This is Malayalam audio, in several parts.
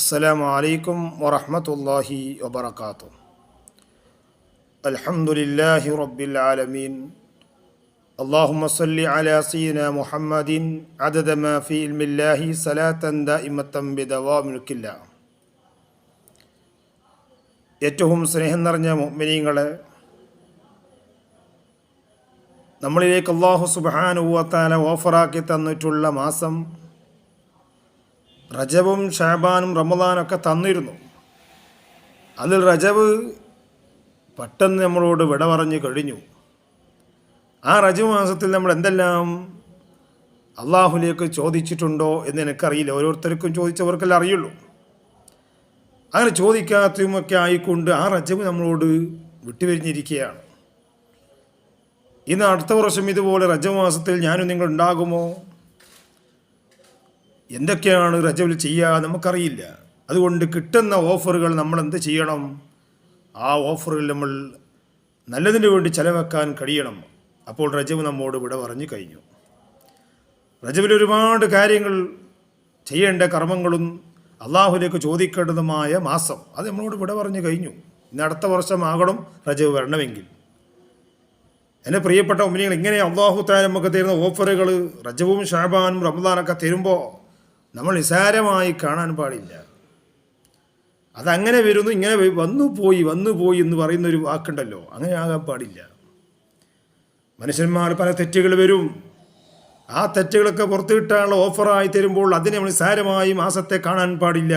السلام عليكم ورحمة الله وبركاته. الحمد لله رب العالمين. اللهم صل على سيدنا محمد عدد ما في علم الله صلاة دائمة بدوام ملك الله. ഏറ്റവും സ്നേഹം നിറഞ്ഞ മുഅ്മിനീങ്ങളെ, നമ്മളിലേക്ക് അല്ലാഹു സുബ്ഹാനഹു വ തആല ഓഫറാക്കി തന്നിട്ടുള്ള മാസം റജബും ഷാബാനും റമദാനൊക്കെ തന്നിരുന്നു. അതിൽ റജബ് പെട്ടെന്ന് നമ്മളോട് വിട പറഞ്ഞു കഴിഞ്ഞു. ആ റജബ് മാസത്തിൽ നമ്മൾ എന്തെല്ലാം അള്ളാഹുലേക്ക് ചോദിച്ചിട്ടുണ്ടോ എന്ന് എനിക്കറിയില്ല. ഓരോരുത്തർക്കും ചോദിച്ചവർക്കെല്ലാം അറിയുള്ളൂ. അങ്ങനെ ചോദിക്കാത്തതുമൊക്കെ ആയിക്കൊണ്ട് ആ റജബ് നമ്മളോട് വിട്ടുപിരിഞ്ഞിരിക്കുകയാണ്. ഇന്ന് അടുത്ത വർഷം ഇതുപോലെ റജബ് മാസത്തിൽ ഞാനും നിങ്ങൾ ഉണ്ടാകുമോ? എന്തൊക്കെയാണ് റജബിൽ ചെയ്യുക നമുക്കറിയില്ല. അതുകൊണ്ട് കിട്ടുന്ന ഓഫറുകൾ നമ്മൾ എന്ത് ചെയ്യണം? ആ ഓഫറുകൾ നമ്മൾ നല്ലതിന് വേണ്ടി ചെലവാക്കാൻ കഴിയണം. അപ്പോൾ റജബ് നമ്മോട് വിട പറഞ്ഞു കഴിഞ്ഞു. റജബിൽ ഒരുപാട് കാര്യങ്ങൾ ചെയ്യേണ്ട കർമ്മങ്ങളും അള്ളാഹുലേക്ക് ചോദിക്കേണ്ടതുമായ മാസം അത് നമ്മളോട് വിട പറഞ്ഞു കഴിഞ്ഞു. ഇന്ന് അടുത്ത വർഷമാകണം റജബ് വരണമെങ്കിൽ. എൻ്റെ പ്രിയപ്പെട്ട മുഅ്മിനീങ്ങൾ, ഇങ്ങനെ അള്ളാഹു തആല നമുക്ക് തരുന്ന ഓഫറുകൾ റജബും ഷാബാനും റമദാനൊക്കെ തരുമ്പോൾ നമ്മൾ നിസാരമായി കാണാൻ പാടില്ല. അതങ്ങനെ വരുന്നു, ഇങ്ങനെ വന്നു പോയി എന്ന് പറയുന്നൊരു വാക്കുണ്ടല്ലോ, അങ്ങനെ ആകാൻ പാടില്ല. മനുഷ്യന്മാർ പല തെറ്റുകൾ വരും. ആ തെറ്റുകളൊക്കെ പുറത്തു കിട്ടാനുള്ള ഓഫറായി തരുമ്പോൾ അതിനെ നമ്മൾ നിസാരമായി മാസത്തെ കാണാൻ പാടില്ല.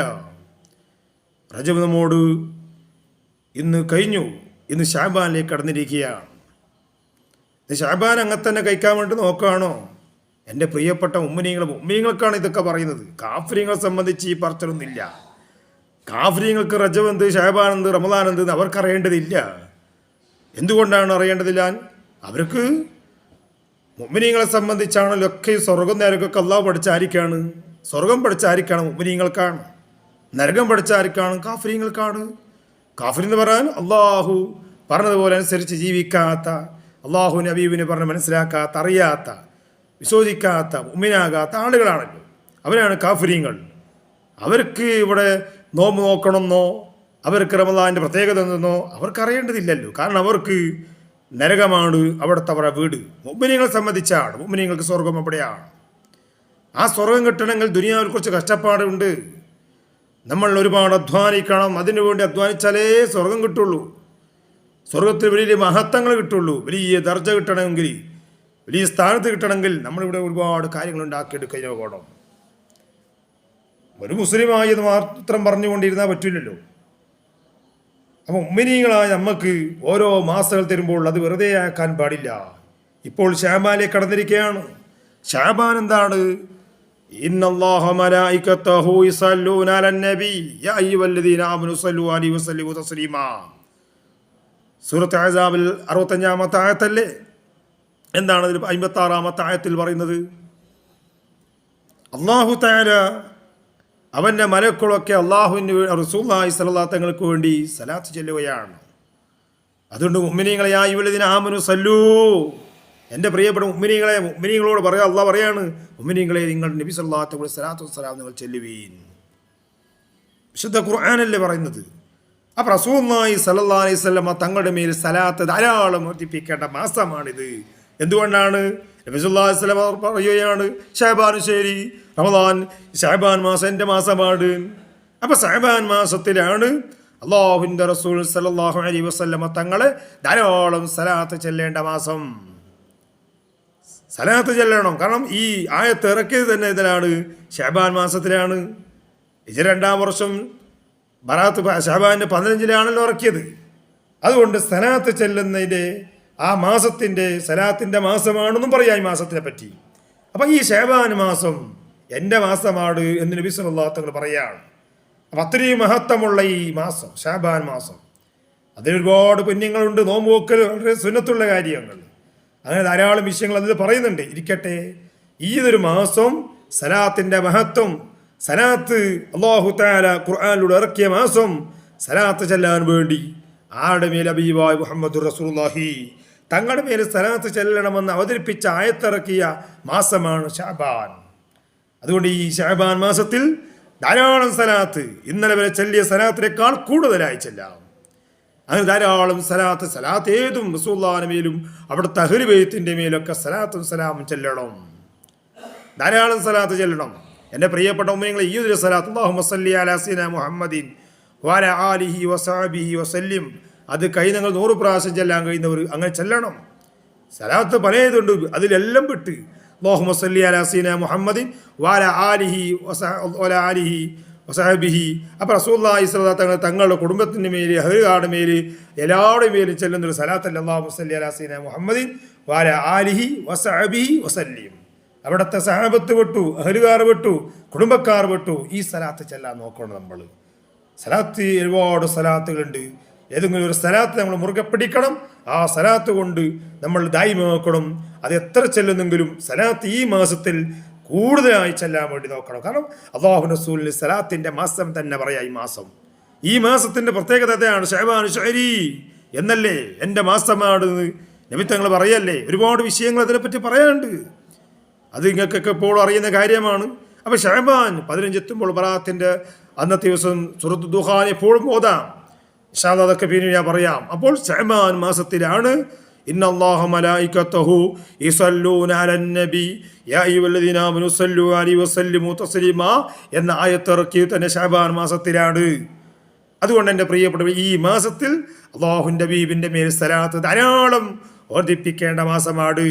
റജബ് നമ്മോട് ഇന്ന് കഴിഞ്ഞു. ഇന്ന് ഷാബാനിലേക്ക് കടന്നിരിക്കുകയാണ്. ഷാബാൻ അങ്ങനെ തന്നെ കഴിക്കാൻ വേണ്ടി നോക്കുകയാണോ? എൻ്റെ പ്രിയപ്പെട്ട മുഅ്മിനീങ്ങൾക്കാണ് ഇതൊക്കെ പറയുന്നത്. കാഫിരീങ്ങളെ സംബന്ധിച്ച് ഈ പറച്ചിലൊന്നുമില്ല. കാഫിരീങ്ങൾക്ക് റജബ് എന്ത്, ഷഅബാൻ എന്ത്, റമദാൻ എന്ത് എന്ന് അവർക്കറിയേണ്ടതില്ല. എന്തുകൊണ്ടാണ് അറിയേണ്ടതില്ല? അവർക്ക് മുഅ്മിനീങ്ങളെ സംബന്ധിച്ചാണല്ലോ ഒക്കെ സ്വർഗം നരകമൊക്കെ അള്ളാഹു പഠിച്ച ആരിക്കാണ്? സ്വർഗം പഠിച്ച ആരിക്കാണ്? മുഅ്മിനീങ്ങൾക്കാണ്. നരകം പഠിച്ച ആരിക്കാണ്? കാഫിരീങ്ങൾക്കാണ്. കാഫിർ എന്ന് പറയാൻ അള്ളാഹു പറഞ്ഞതുപോലെ അനുസരിച്ച് ജീവിക്കാത്ത, അള്ളാഹു നബീബിനെ പറഞ്ഞ് മനസ്സിലാക്കാത്ത, അറിയാത്ത, വിശ്വസിക്കാത്ത, മുഅ്മിനാകാത്ത ആളുകളാണല്ലോ. അവരാണ് കാഫിരീങ്ങൾ. അവർക്ക് ഇവിടെ നോമ്പ് നോക്കണമെന്നോ അവർക്ക് റമദാനിൻ്റെ പ്രത്യേകത എന്തെന്നോ അവർക്കറിയേണ്ടതില്ലല്ലോ. കാരണം അവർക്ക് നരകമാണ് അവിടുത്തെ അവരുടെ വീട്. മുഅ്മിനീങ്ങളെ സംബന്ധിച്ചാണ്. മുഅ്മിനീങ്ങൾക്ക് സ്വർഗം എവിടെയാണ്? ആ സ്വർഗം കിട്ടണമെങ്കിൽ ദുനിയാവിൽ കുറച്ച് കഷ്ടപ്പാടുണ്ട്. നമ്മൾ ഒരുപാട് അധ്വാനിക്കണം. അതിനു വേണ്ടി അധ്വാനിച്ചാലേ സ്വർഗം കിട്ടുള്ളൂ. സ്വർഗത്തിൽ വലിയ മഹത്വങ്ങൾ കിട്ടുള്ളൂ. വലിയ ദർജ കിട്ടണമെങ്കിൽ, വലിയ സ്ഥാനത്ത് കിട്ടണമെങ്കിൽ നമ്മളിവിടെ ഒരുപാട് കാര്യങ്ങൾ ഉണ്ടാക്കിയെടുക്കാൻ പോകണം. ഒരു മുസ്ലിമായി എന്ന് മാത്രം പറഞ്ഞുകൊണ്ടിരുന്നാൽ പറ്റില്ലല്ലോ. അപ്പം മുഅ്മിനീങ്ങളായ നമുക്ക് ഓരോ മാസങ്ങൾ തരുമ്പോൾ അത് വെറുതെ ആക്കാൻ പാടില്ല. ഇപ്പോൾ ഷഅബാനിലേക്ക് കടന്നിരിക്കുകയാണ്. ഷഅബാൻ എന്താണ്? ഇന്നല്ലാഹ മലായികതഹു യുസല്ലൂന അലൻ നബി യാ അയ്യുഹല്ലദീന ആമനു സ്വല്ലു അലൈഹി വസല്ലിമു തസ്ലീമാ. സൂറത്ത് അഹ്സാബിൽ 65-ാമത്തെ ആയത്തല്ലേ? എന്താണ് അതിൽ 56-ാമത്തെ ആയത്തിൽ പറയുന്നത്? അല്ലാഹു തആല അവൻ്റെ മലക്കുകളൊക്കെ അല്ലാഹുവിന് റസൂലുള്ളാഹി സ്വല്ലല്ലാഹു അലൈഹി തങ്ങൾക്ക് വേണ്ടി സലാത്ത് ചൊല്ലുകയാണ്. അതുകൊണ്ട് മുഅ്മിനീങ്ങളെ, യാ അയ്യുഹല്ലദീന ആമനു സല്ലൂ, എൻ്റെ പ്രിയപ്പെട്ട മുഅ്മിനീങ്ങളോട് പറയാം, അല്ലാഹു പറയാണ്, മുഅ്മിനീങ്ങളെ നിങ്ങൾ നബി സ്വല്ലല്ലാഹു അലൈഹി വസല്ലം സ്വലാത്തു വസ്സലാം നിങ്ങൾ ചൊല്ലുവീൻ. വിശുദ്ധ ഖുർആനല്ലേ പറയുന്നത്. അപ്പോൾ റസൂലുള്ളാഹി സ്വല്ലല്ലാഹു അലൈഹി വസല്ലം തങ്ങളുടെ മേൽ സലാത്ത് ധാരാളം വർദ്ധിപ്പിക്കേണ്ട മാസമാണിത്. എന്തുകൊണ്ടാണ്? നബി സല്ലല്ലാഹു അലൈഹി വസല്ലം പറയുകയാണ്, ഷഅബാൻ ശരി, റമദാൻ, ഷഅബാൻ മാസം എൻ്റെ മാസമാണ്. അപ്പോൾ ഷഅബാൻ മാസത്തിലാണ് അല്ലാഹുവിൻ്റെ റസൂൽ സല്ലല്ലാഹു അലൈഹി വസല്ലം തങ്ങളെ ധാരാളം സലാത്ത് ചെല്ലേണ്ട മാസം. സലാത്ത് ചെല്ലണം. കാരണം ഈ ആയത്ത് ഇറക്കിയത് തന്നെ ഇതിലാണ്, ഷഅബാൻ മാസത്തിലാണ്. ഹിജ്റ 2-ാം വർഷം ബറാത്ത് ഷഅബാൻ്റെ 15-ലാണല്ലോ ഇറക്കിയത്. അതുകൊണ്ട് സലാത്ത് ചെല്ലുന്നതിൻ്റെ ആ മാസത്തിൻ്റെ സലാത്തിൻ്റെ മാസമാണെന്നും പറയാം ഈ മാസത്തിനെ പറ്റി. അപ്പം ഈ ഷഅബാൻ മാസം എൻ്റെ മാസമാണ് എന്ന് നബി സല്ലല്ലാഹു അലൈഹി വസല്ലം പറയുകയാണ്. അപ്പം അത്രയും മഹത്വമുള്ള ഈ മാസം ഷഅബാൻ മാസം, അതിനൊരുപാട് പുണ്യങ്ങളുണ്ട്. നോമ്പ് നോക്കൽ വളരെ സുന്നത്തുള്ള കാര്യങ്ങൾ, അങ്ങനെ ധാരാളം വിഷയങ്ങൾ അതിൽ പറയുന്നുണ്ട്. ഇരിക്കട്ടെ, ഈയൊരു മാസം സലാത്തിൻ്റെ മഹത്വം, സലാത്ത് അല്ലാഹു തആല ഖുർആനിലൂടെ ഇറക്കിയ മാസം, സലാത്ത് ചെല്ലാൻ വേണ്ടി ആരുടെ മേൽ ഹബീബായ മുഹമ്മദുർ റസൂലുള്ളാഹി തങ്ങളുടെ മേൽ സലാത്ത് ചെല്ലണമെന്ന് അവതരിപ്പിച്ച ആയത്തിറക്കിയ മാസമാണ് ഷഅബാൻ. അതുകൊണ്ട് ഈ ഷഅബാൻ മാസത്തിൽ ധാരാളം സലാത്ത് ഇന്നലെ വരെ ചൊല്ലിയ സലാത്തിനേക്കാൾ കൂടുതലായി ചെല്ലാം. അങ്ങനെ ധാരാളം സലാത്ത് ഏതും റസൂലുള്ളാഹിന്റെ മേലും അവിടുത്തെ അഹ്ലു ബൈത്തിന്റെ മേലൊക്കെ സലാത്തും സലാമും ചെല്ലണം. ധാരാളം സലാത്ത് ചെല്ലണം. എൻ്റെ പ്രിയപ്പെട്ട ഉമ്മങ്ങളെ, ഈ ഒരു സലാത്ത് അല്ലാഹുമ്മ സല്ലി അലാ സയ്യിദിനാ മുഹമ്മദിൻ വഅലാ ആലിഹി വസഹബിഹി വസല്ലിം, അത് നിങ്ങൾ 100 പ്രാവശ്യം ചെല്ലാൻ കഴിയുന്നവർ അങ്ങനെ ചെല്ലണം. സലാത്ത് പലതുണ്ട്, അതിലെല്ലാം വിട്ട് അല്ലാഹുമ്മ സല്ലി അലാ സയ്യിദിനാ മുഹമ്മദിൻ വഅലാ ആലിഹി വസഹബിഹി. അപ്പോൾ റസൂലുള്ളാഹി സ്വല്ലല്ലാഹു അലൈഹി വസല്ലം തങ്ങളുടെ കുടുംബത്തിൻ്റെ മേൽ, അഹ്ലുകാരുടെ മേൽ, എല്ലാവരുടെയും മേലും ചെല്ലുന്നൊരു സലാത്തല്ല അല്ലാഹുമ്മ സല്ലി അലാ സയ്യിദിനാ മുഹമ്മദിൻ വഅലാ ആലിഹി വസഹബിഹി വസല്ലിം. അവിടുത്തെ സഹാബത്ത് വിട്ടു, അഹ്ലുകാർ വിട്ടു, കുടുംബക്കാർ വിട്ടു, ഈ സലാത്ത് ചെല്ലാൻ നോക്കണം. നമ്മൾ സലാത്ത് ഒരുപാട് സലാത്തുകളുണ്ട്. ഏതെങ്കിലും ഒരു സലാത്ത് നമ്മൾ മുറുകെ പിടിക്കണം. ആ സലാത്ത് കൊണ്ട് നമ്മൾ ദായിമാക്കണം. അത് എത്ര ചെല്ലുന്നെങ്കിലും സലാത്ത് ഈ മാസത്തിൽ കൂടുതലായി ചെല്ലാൻ വേണ്ടി നോക്കണം. കാരണം അല്ലാഹു റസൂലിന് സലാത്തിന്റെ മാസം തന്നെ പറയാം. ഈ മാസത്തിന്റെ പ്രത്യേകത അതാണ്. ശഅബാൻ ശഅരി എന്നല്ലേ, എൻ്റെ മാസമാണ് നബി തങ്ങൾ പറയല്ലേ. ഒരുപാട് വിഷയങ്ങൾ അതിനെപ്പറ്റി പറയാനുണ്ട്. അത് നിങ്ങൾക്കൊക്കെ ഇപ്പോൾ അറിയുന്ന കാര്യമാണ്. അപ്പോൾ ശഅബാൻ 15 എത്തുമ്പോൾ ബറാത്തിന്റെ അന്നത്തെ ദിവസം സൂറത്ത് ദുഹാൻ എപ്പോഴും ഓതാം. ഇൻഷാ അല്ലാഹ് അതൊക്കെ പിന്നെ ഞാൻ പറയാം. അപ്പോൾ ശഅബാൻ മാസത്തിലാണ് ഇന്നല്ലാഹ മലായികതഹു യസല്ലൂന അലൻ നബി യാ അയ്യുഹല്ലദീന ആമനു സല്ലു അലൈഹി വസല്ലിമു തസ്ലീമാ എന്ന ആയത്ത് ഇറക്കിയത് തന്നെ ശഅബാൻ മാസത്തിലാണ്. അതുകൊണ്ട് എൻ്റെ പ്രിയപ്പെട്ടവർ, ഈ മാസത്തിൽ അല്ലാഹുവിൻ്റെ ഹബീബിൻ്റെ മേൽ സലാത്ത് ധാരാളം വർദ്ധിപ്പിക്കേണ്ട മാസമാണ്.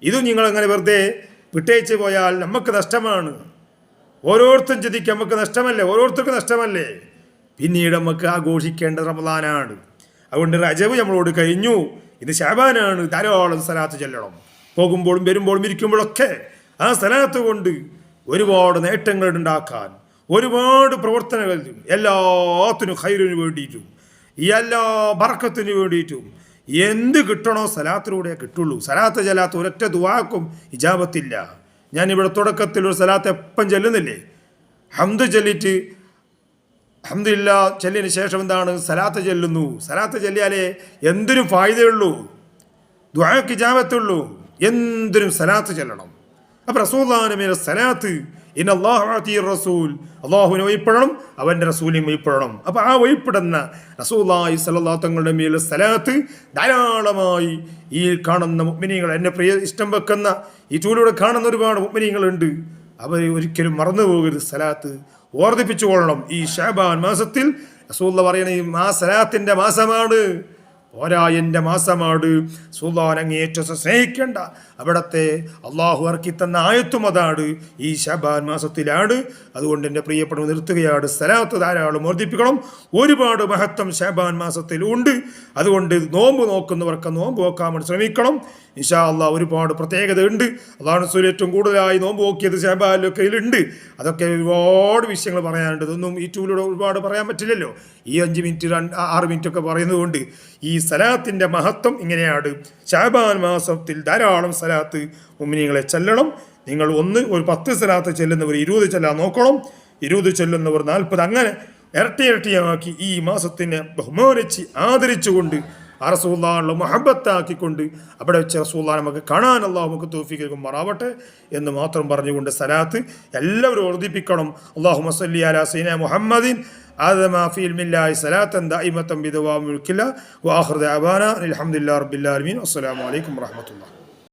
ഇത് നിങ്ങളങ്ങനെ വെറുതെ വിട്ടേച്ച് പോയാൽ നമുക്ക് നഷ്ടമാണ്. ഓരോരുത്തരും ചിന്തിക്കുക, നമുക്ക് നഷ്ടമല്ലേ, ഓരോരുത്തർക്കും നഷ്ടമല്ലേ. പിന്നീട് നമുക്ക് ആഘോഷിക്കേണ്ട റമദാനാണ്. അതുകൊണ്ട് റജബ് നമ്മളോട് കഴിഞ്ഞു, ഇത് ശഅബാനാണ്. ധാരാളം സലാത്ത് ചെല്ലണം. പോകുമ്പോഴും വരുമ്പോഴും ഇരിക്കുമ്പോഴൊക്കെ ആ സലാത്ത് കൊണ്ട് ഒരുപാട് നേട്ടങ്ങൾ ഉണ്ടാക്കാൻ, ഒരുപാട് പ്രവർത്തനങ്ങൾ, എല്ലാത്തിനും ഖൈറിന് വേണ്ടിയിട്ടും എല്ലാ ബർക്കത്തിന് വേണ്ടിയിട്ടും എന്ത് കിട്ടണോ സലാത്തിലൂടെ കിട്ടുള്ളൂ. സലാത്ത് ചെല്ലാത്ത ഒരൊറ്റ ദുആക്കും ഇജാബത്തില്ല. ഞാനിവിടെ തുടക്കത്തിൽ ഒരു സലാത്ത് എപ്പം ചെല്ലുന്നില്ലേ, ഹംദ് ചൊല്ലിയിട്ട് അൽഹംദുലില്ലാ ചൊല്ലിയതിന് ശേഷം എന്താണ് സലാത്ത് ചെല്ലുന്നു. സലാത്ത് ചെല്ലിയാലേ എന്തിനും ഫായിദയുള്ളൂ, ദുആക്ക് ഇജാബത്തുള്ളൂ. എന്തിനും സലാത്ത് ചെല്ലണം. അപ്പോൾ റസൂലുള്ളാഹിന്റെ മേൽ സലാത്ത്, ഇന്നല്ലാഹു അത്തിയ റസൂൽ, അല്ലാഹുവിനെ വഴിപ്പെടണം, അവൻ്റെ റസൂലിനെ വഴിപ്പെടണം. അപ്പോൾ ആ വഴിപ്പെടുന്ന റസൂലുള്ളാഹി സ്വല്ലല്ലാഹു തങ്ങളുടെ മേൽ സലാത്ത് ധാരാളമായി ഈ കാണുന്ന മുഅ്മിനീങ്ങൾ, എന്നെ ഇഷ്ടം വെക്കുന്ന ഈ ചൂലൂടെ കാണുന്ന ഒരുപാട് മുഅ്മിനീങ്ങളുണ്ട്. അവർ ഒരിക്കലും മറന്നു പോകരുത്. സലാത്ത് ഓർദ്ധിപ്പിച്ചുകൊള്ളണം. ഈ ശഅബാൻ മാസത്തിൽ റസൂലുള്ളാഹി പറയണ ആ സലാത്തിൻ്റെ മാസമാണ്, പോരാ എൻ്റെ മാസമാണ്. റസൂലുള്ളാഹിനെ അങ്ങേയറ്റം സ്നേഹിക്കേണ്ട അവിടത്തെ അള്ളാഹു ഇറക്കി തന്ന ആയത്തും അതാണ്, ഈ ശഅബാൻ മാസത്തിലാണ്. അതുകൊണ്ട് എൻ്റെ പ്രിയപ്പെട്ട നിർത്തുകയാണ്. സലാത്ത് ധാരാളം വർദ്ധിപ്പിക്കണം. ഒരുപാട് മഹത്വം ശഅബാൻ മാസത്തിലുണ്ട്. അതുകൊണ്ട് നോമ്പ് നോക്കുന്നവർക്ക് നോമ്പ് നോക്കാൻ വേണ്ടി ശ്രമിക്കണം. ഇൻഷാ അല്ലാഹ് ഒരുപാട് പ്രത്യേകത ഉണ്ട്. അതാണ് റസൂൽ ഏറ്റവും കൂടുതലായി നോമ്പ് നോക്കിയത് ശഅബാനിലൊക്കെ ഇതിലുണ്ട്. അതൊക്കെ ഒരുപാട് വിഷയങ്ങൾ പറയാനുണ്ട്. ഇതൊന്നും ഈ ടൂലൂടെ ഒരുപാട് പറയാൻ പറ്റില്ലല്ലോ. ഈ 5 മിനിറ്റ് 6 മിനിറ്റ് ഒക്കെ പറയുന്നതുകൊണ്ട് ഈ സലാത്തിൻ്റെ മഹത്വം ഇങ്ങനെയാണ്. ശഅബാൻ മാസത്തിൽ ധാരാളം സലാത്ത് മുഅ്മിനീങ്ങളെ ചെല്ലണം. നിങ്ങൾ ഒരു 10 സലാത്ത് ചെല്ലുന്നവർ 20 ചെല്ലാൻ നോക്കണം. 20 ചെല്ലുന്നവർ 40, അങ്ങനെ ഇരട്ടിയാക്കി ഈ മാസത്തിനെ ബഹുമാനിച്ച് ആദരിച്ചുകൊണ്ട് ആ റസൂലുള്ളാഹിനെ മുഹബ്ബത്താക്കിക്കൊണ്ട് അവിടെ വെച്ച് റസൂലുള്ളാഹിനെ നമുക്ക് കാണാൻ അല്ലാഹു നമുക്ക് തൗഫീഖ് നൽകുമാറാവട്ടെ എന്ന് മാത്രം പറഞ്ഞുകൊണ്ട് സലാത്ത് എല്ലാവരും വർദ്ധിപ്പിക്കണം. അല്ലാഹുമ്മ സല്ലി അലാ സയ്യിദിനാ മുഹമ്മദിൻ ആദമാ ഫീ ഇൽമില്ലാഹി സലാത്തൻ ദായിമത്തൻ ബിദവാമിൽ കില്ല വആഖിറു ദഅവാനാ അൽഹംദുലില്ലാഹി റബ്ബിൽ ആലമീൻ. അസ്സലാമു അലൈക്കും വറഹ്മത്തുള്ളാഹി.